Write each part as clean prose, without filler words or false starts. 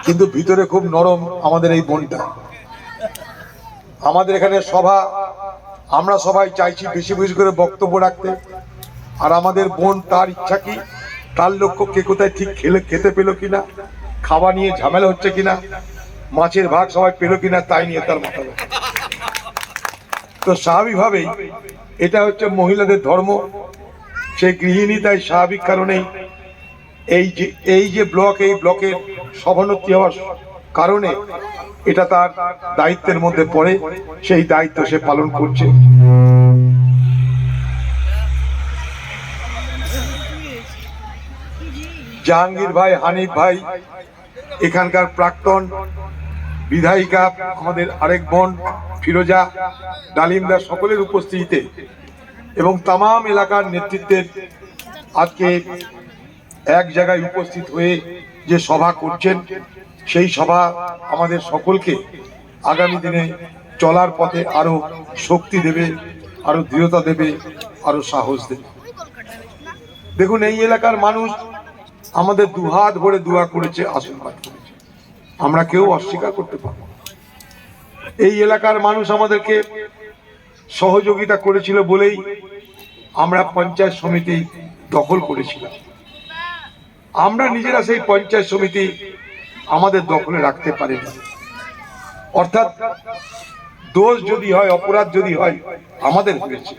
কিন্তু ভিতরে খুব নরম আমাদের এই বোনটা। আমাদের এখানে সভা, আমরা সবাই চাইছি বেশি বেশি করে বক্তব্য রাখতে, আর আমাদের বোন তার ইচ্ছা কি, তার লক্ষ্য কে কোথায় ঠিক খেতে পেলো কিনা, খাওয়া নিয়ে ঝামেলা হচ্ছে কিনা, মাছের ভাগ সবাই পেলো কিনা, তাই নিয়ে তার মাথা ব্যথা। তো স্বাভাবিকভাবেই এটা হচ্ছে মহিলাদের ধর্ম, সে গৃহিণী, তাই স্বাভাবিক কারণেই এই যে ব্লক, এই ব্লকের সভানেত্রী হওয়ার কারণে এটা তার দায়িত্বের মধ্যে পড়ে, সেই দায়িত্ব সে পালন করছে। জাহাঙ্গীর ভাই, হানিফ ভাই, এখানকার প্রাক্তন বিধায়িকা, আমাদের আরেক বোন ফিরোজা, ডালিমদার, সকলের উপস্থিতিতে এবং তামাম এলাকার নেতৃত্বের আজকে এক জায়গায় উপস্থিত হয়ে যে সভা করছেন, সেই সভা আমাদের সকলকে আগামী দিনে চলার পথে আরো শক্তি দেবে, আরো দৃঢ়তা দেবে, আরো সাহস দেবে। দেখুন, এই এলাকার মানুষ আমাদের দুহাত ভরে দোয়া করেছে, আশীর্বাদ করেছে, আমরা কেউ অস্বীকার করতে পারবো না। এই এলাকার মানুষ আমাদেরকে সহযোগিতা করেছিল বলেই আমরা পঞ্চায়েত সমিতি দখল করেছিলাম। আমরা নিজেরা সেই পঞ্চায়েত সমিতি আমাদের দখলে রাখতে পারিনি। অর্থাৎ দোষ যদি হয়, অপরাধ যদি হয়, আমাদের হয়েছে।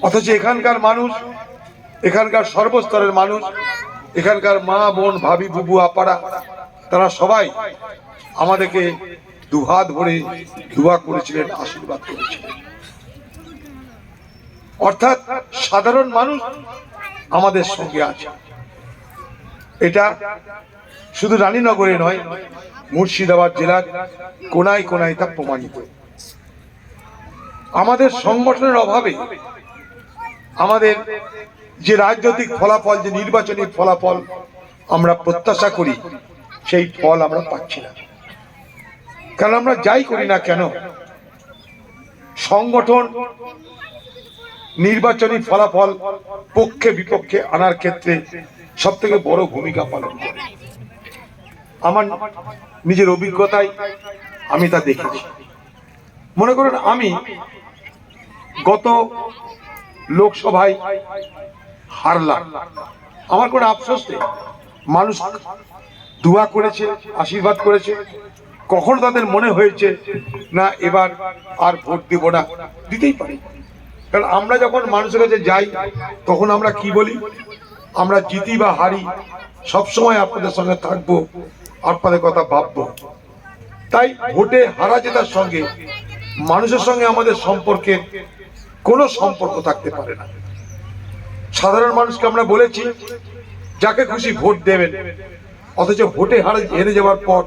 অথচ এখানকার মানুষ, এখানকার সর্বস্তরের মানুষ, এখানকার মা, বোন, ভাবি, বুবু, আপারা, তারা সবাই আমাদেরকে দুহাত ভরে দোয়া করেছিলেন, আশীর্বাদ করেছিলেন। অর্থাৎ সাধারণ মানুষ আমাদের সঙ্গে আছে। এটা শুধু রানীনগরে নয়, মুর্শিদাবাদ জেলার কোনায় কোনায় তা প্রমাণিত। আমাদের সংগঠনের অভাবে আমাদের যে রাজনৈতিক ফলাফল, যে নির্বাচনী ফলাফল আমরা প্রত্যাশা করি, সেই ফল আমরা পাচ্ছি না। কারণ আমরা যাই করি না কেন, সংগঠন নির্বাচনী ফলাফল পক্ষে বিপক্ষে আনার ক্ষেত্রে সব থেকে বড় ভূমিকা পালন করে। আমার নিজের অভিজ্ঞতায় আমি তা দেখেছি। মনে করুন, আমি গত লোকসভায় হারলাম, আমার কোনো আফসোস নেই। মানুষ দোয়া করেছে, আশীর্বাদ করেছে। কখনো তাদের মনে হয়েছে না এবার আর ভোট দিব না? দিতেই পারি। কারণ আমরা যখন মানুষের কাছে যাই, তখন আমরা কি বলি? আমরা জিতি বা হারি, সবসময় আপনাদের সঙ্গে থাকবো, আপনাদের কথা ভাববো। তাই ভোটে হারা জেতার সঙ্গে মানুষের সঙ্গে আমাদের সম্পর্কের কোনো সম্পর্ক থাকতে পারে না। সাধারণ মানুষকে আমরা বলেছি যাকে খুশি ভোট দেবেন, অথচ ভোটে হেরে যাওয়ার পর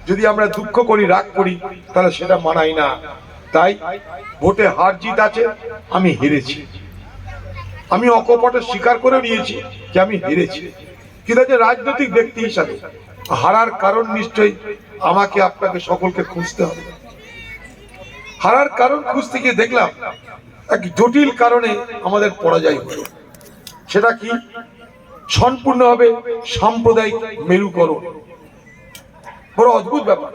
যদি আমরা দুঃখ করি, রাগ করি, তাহলে সেটা মানাই না। তাই ভোটে হার জিত আছে, আমি হেরেছি, আমি অকপটে স্বীকার করে নিয়েছি যে আমি হেরেছি। কিন্তু যে রাজনৈতিক ব্যক্তি হিসাবে হারার কারণ নিশ্চয়ই আমাকে, আপনাকে, সকলকে খুঁজতে হবে। হারার কারণ খুঁজতে গিয়ে দেখলাম এক জটিল কারণে আমাদের পরাজয় হলো। সেটা কি? সম্পূর্ণভাবে সাম্প্রদায়িক মেরুকরণ। বড় অদ্ভুত ব্যাপার।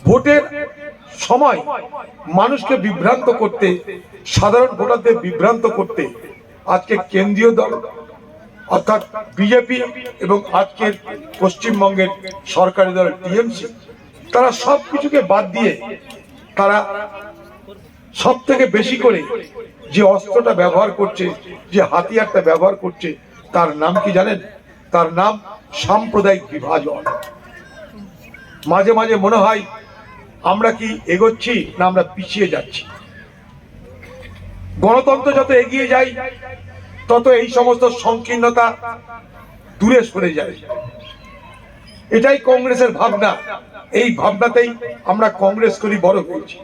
ভোটের সময় মানুষকে বিভ্রান্ত করতে, সাধারণ ভোটারদের বিভ্রান্ত করতে আজকে কেন্দ্রীয় দল অর্থাৎ বিজেপি এবং আজকের পশ্চিমবঙ্গের সরকারি দল টিএমসি, তারা সবকিছুকে বাদ দিয়ে তারা সব থেকে বেশি করে যে অস্ত্রটা ব্যবহার করছে, যে হাতিয়ারটা ব্যবহার করছে, তার নাম কি জানেন? তার নাম সাম্প্রদায়িক বিভাজন। মাঝে মাঝে মনে হয় আমরা কি এগোচ্ছি না আমরা পিছিয়ে যাচ্ছি। গণতন্ত্র যত এগিয়ে যায়, তত এই সমস্ত সংকীর্ণতা দূরে সরে যায়। এটাই কংগ্রেসের ভাবনা। এই ভাবনাতেই আমরা কংগ্রেস করি বড় হয়েছি।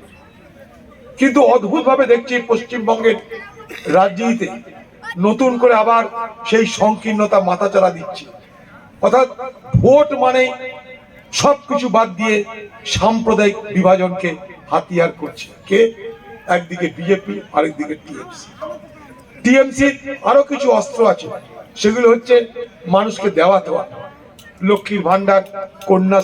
কিন্তু অদ্ভুতভাবে দেখছি পশ্চিমবঙ্গের রাজনীতিতে নতুন করে আবার সেই সংকীর্ণতা মাথাচাড়া দিচ্ছে। অর্থাৎ ভোট মানে সবকিছু বাদ দিয়ে সাম্প্রদায়িক বিভাজনকে হাতিয়ার করছে কে? একদিকে বিজেপি, আরেকদিকে টিএমসি। টিএমসির আরো কিছু অস্ত্র আছে, সেগুলো হচ্ছে মানুষকে দেওয়া দেওয়া। লক্ষ্মীর ভান্ডার, কন্যাশ্রী